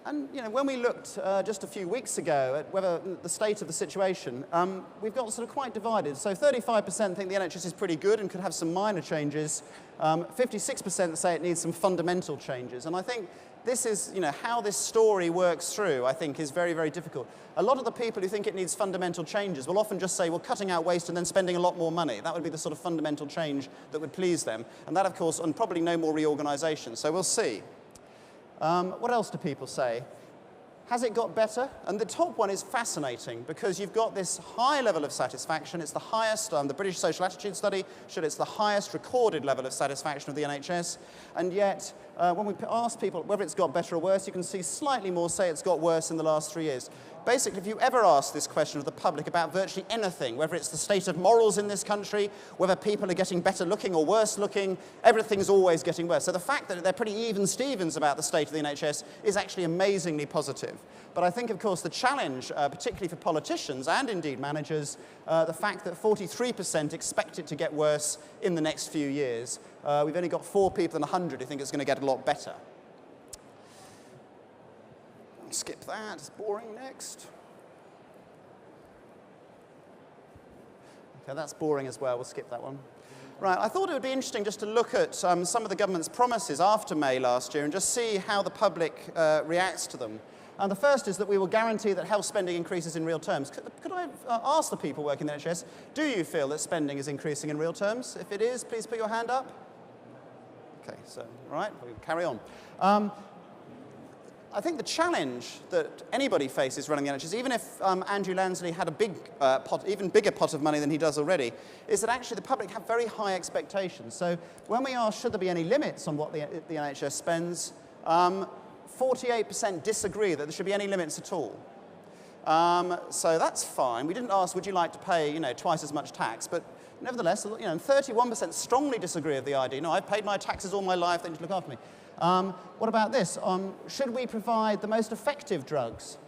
And you know, when we looked just a few weeks ago at whether the state of the situation, we've got sort of quite divided. So 35% think the NHS is pretty good and could have some minor changes. 56% say it needs some fundamental changes. And I think this is, you know, how this story works through, I think, is very, very difficult. A lot of the people who think it needs fundamental changes will often just say, well, cutting out waste and then spending a lot more money. That would be the sort of fundamental change that would please them. And that, of course, and probably no more reorganisation. So we'll see. What else do people say? Has it got better? And the top one is fascinating because you've got this high level of satisfaction. It's the highest, the British Social Attitude Study showed it's the highest recorded level of satisfaction of the NHS. And yet, when we ask people whether it's got better or worse, you can see slightly more say it's got worse in the last 3 years. Basically, if you ever ask this question of the public about virtually anything, whether it's the state of morals in this country, whether people are getting better looking or worse looking, everything's always getting worse. So the fact that they're pretty even Stevens about the state of the NHS is actually amazingly positive. But I think, of course, the challenge, particularly for politicians and indeed managers, the fact that 43% expect it to get worse in the next few years. We've only got 4 people in 100 who think it's going to get a lot better. Skip that, it's boring. Next. Okay, that's boring as well, we'll skip that one. Right, I thought it would be interesting just to look at some of the government's promises after May last year and just see how the public reacts to them. And the first is that we will guarantee that health spending increases in real terms. Could I ask the people working in the NHS, do you feel that spending is increasing in real terms? If it is, please put your hand up. Okay, so, all right, we'll carry on. I think the challenge that anybody faces running the NHS, even if Andrew Lansley had a big even bigger pot of money than he does already, is that actually the public have very high expectations. So when we ask should there be any limits on what the NHS spends, 48% disagree that there should be any limits at all. So that's fine. We didn't ask would you like to pay, you know, twice as much tax, but nevertheless, you know, 31% strongly disagree with the idea. No, I've paid my taxes all my life, they need to look after me. What about this? Should we provide the most effective drugs,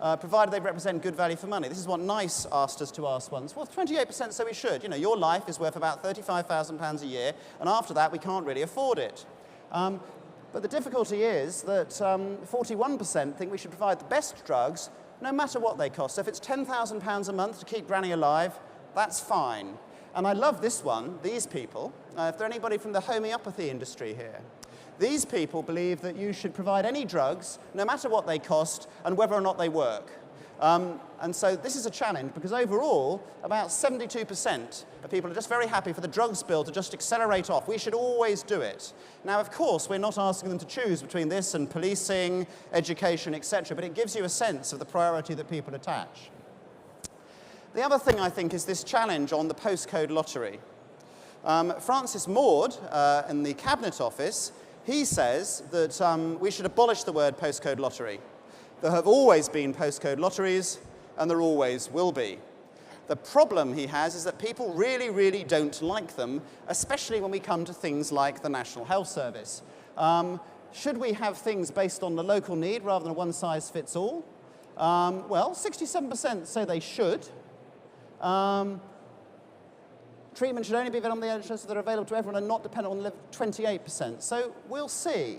provided they represent good value for money? This is what NICE asked us to ask once. Well, 28% say we should. You know, your life is worth about £35,000 a year, and after that, we can't really afford it. But the difficulty is that 41% think we should provide the best drugs, no matter what they cost. So if it's £10,000 a month to keep Granny alive, that's fine. And I love this one, these people. If there's anybody from the homeopathy industry here, these people believe that you should provide any drugs, no matter what they cost, and whether or not they work. And so this is a challenge, because overall, about 72% of people are just very happy for the drugs bill to just accelerate off. We should always do it. Now, of course, we're not asking them to choose between this and policing, education, etc., but it gives you a sense of the priority that people attach. The other thing, I think, is this challenge on the postcode lottery. Francis Maud, in the Cabinet Office, he says that we should abolish the word postcode lottery. There have always been postcode lotteries, and there always will be. The problem he has is that people really, really don't like them, especially when we come to things like the National Health Service. Should we have things based on the local need rather than a one-size-fits-all? Well, 67% say they should. Treatment should only be available on the NHS so they're available to everyone and not dependent on the 28%. So we'll see.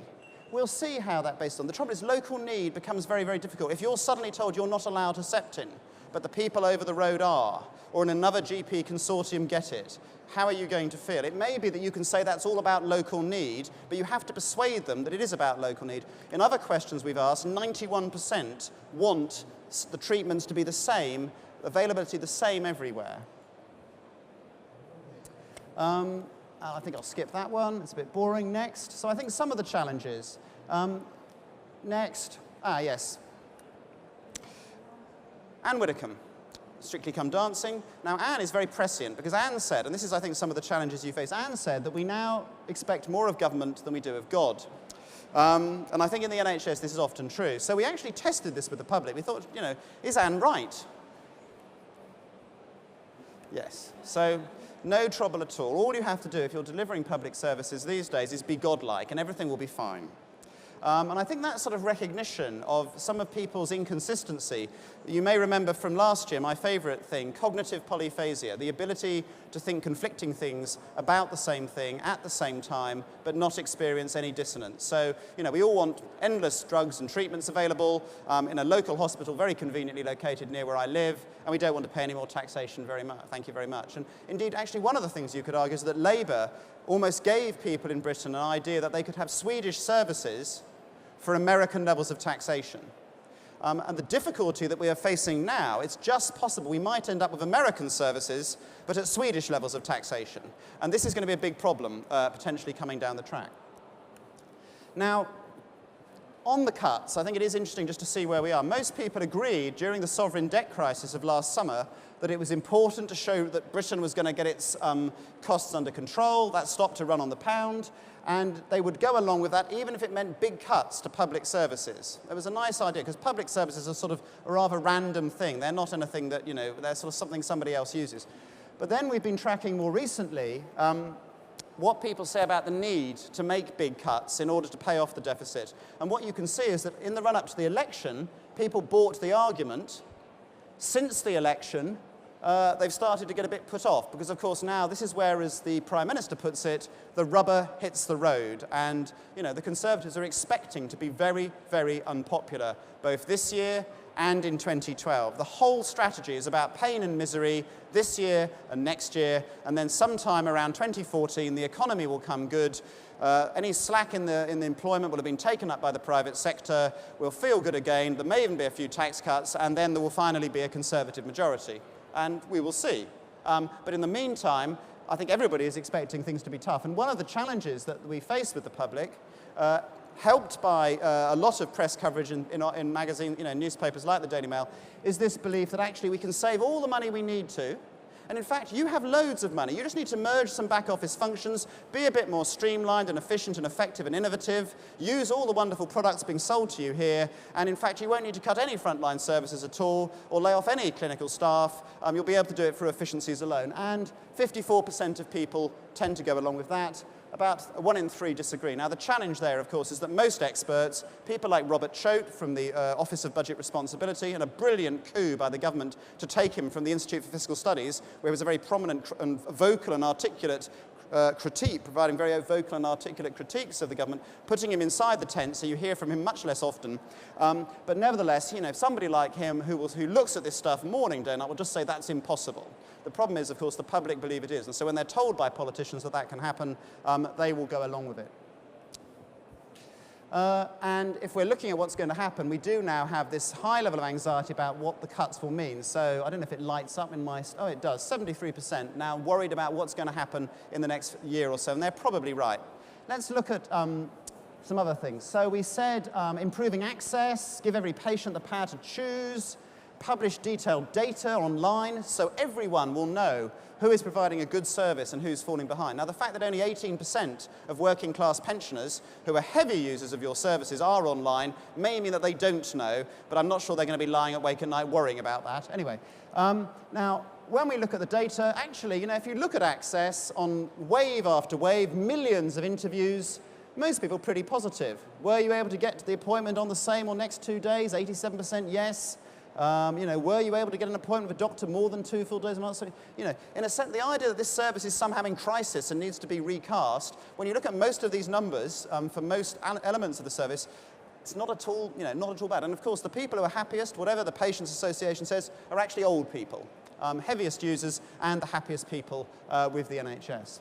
We'll see how that based on. The trouble is local need becomes very, very difficult. If you're suddenly told you're not allowed Herceptin, but the people over the road are, or in another GP consortium get it, how are you going to feel? It may be that you can say that's all about local need, but you have to persuade them that it is about local need. In other questions we've asked, 91% want the treatments to be the same, availability the same everywhere. I think I'll skip that one. It's a bit boring. Next. So I think some of the challenges. Next. Yes. Anne Widdecombe, Strictly Come Dancing. Now, Anne is very prescient because Anne said, and this is, I think, some of the challenges you face, Anne said that we now expect more of government than we do of God. And I think in the NHS this is often true. So we actually tested this with the public. We thought, you know, is Anne right? Yes. So no trouble at all. All you have to do if you're delivering public services these days is be godlike, and everything will be fine. And I think that sort of recognition of some of people's inconsistency, you may remember from last year, my favourite thing, cognitive polyphasia, the ability to think conflicting things about the same thing at the same time, but not experience any dissonance. So, you know, we all want endless drugs and treatments available in a local hospital very conveniently located near where I live, and we don't want to pay any more taxation very much. Thank you very much. And indeed, actually, one of the things you could argue is that Labour almost gave people in Britain an idea that they could have Swedish services for American levels of taxation. And the difficulty that we are facing now, it's just possible we might end up with American services, but at Swedish levels of taxation. And this is going to be a big problem, potentially coming down the track. Now, on the cuts, I think it is interesting just to see where we are. Most people agreed during the sovereign debt crisis of last summer that it was important to show that Britain was going to get its costs under control. That stopped to run on the pound. And they would go along with that even if it meant big cuts to public services. It was a nice idea, because public services are sort of a rather random thing. They're not anything that, you know, they're sort of something somebody else uses. But then we've been tracking more recently what people say about the need to make big cuts in order to pay off the deficit. And what you can see is that in the run-up to the election, people bought the argument. Since the election, they've started to get a bit put off, because, of course, now this is where, as the Prime Minister puts it, the rubber hits the road. And, you know, the Conservatives are expecting to be very, very unpopular, both this year and in 2012. The whole strategy is about pain and misery this year and next year, and then sometime around 2014, the economy will come good. Any slack in the employment will have been taken up by the private sector. We'll feel good again. There may even be a few tax cuts, and then there will finally be a Conservative majority. And we will see. But in the meantime, I think everybody is expecting things to be tough. And one of the challenges that we face with the public, helped by a lot of press coverage in magazines, you know, newspapers like the Daily Mail, is this belief that actually we can save all the money we need to. And in fact, you have loads of money. You just need to merge some back office functions, be a bit more streamlined and efficient and effective and innovative, use all the wonderful products being sold to you here, and in fact, you won't need to cut any frontline services at all or lay off any clinical staff. You'll be able to do it through efficiencies alone. And 54% of people tend to go along with that. About 1 in 3 disagree. Now, the challenge there, of course, is that most experts, people like Robert Choate from the Office of Budget Responsibility, and a brilliant coup by the government to take him from the Institute for Fiscal Studies, where he was a very prominent and vocal and articulate critique, providing very vocal and articulate critiques of the government, putting him inside the tent so you hear from him much less often. But nevertheless, you know, somebody like him who looks at this stuff morning, day and night will just say that's impossible. The problem is, of course, the public believe it is. And so when they're told by politicians that that can happen, they will go along with it. And if we're looking at what's going to happen, we do now have this high level of anxiety about what the cuts will mean. So I don't know if it lights up in my... Oh, it does. 73% now worried about what's going to happen in the next year or so, and they're probably right. Let's look at some other things. So we said improving access, give every patient the power to choose, publish detailed data online so everyone will know who is providing a good service and who's falling behind. Now, the fact that only 18% of working class pensioners who are heavy users of your services are online may mean that they don't know, but I'm not sure they're going to be lying awake at night worrying about that. Anyway, now, when we look at the data, actually, you know, if you look at access on wave after wave, millions of interviews, most people are pretty positive. Were you able to get to the appointment on the same or next 2 days? 87% yes. You know, were you able to get an appointment with a doctor more than 2 full days a month? So, you know, in a sense, the idea that this service is somehow in crisis and needs to be recast, when you look at most of these numbers for most elements of the service, it's not at all, you know, not at all bad. And of course, the people who are happiest, whatever the Patients Association says, are actually old people, heaviest users and the happiest people with the NHS.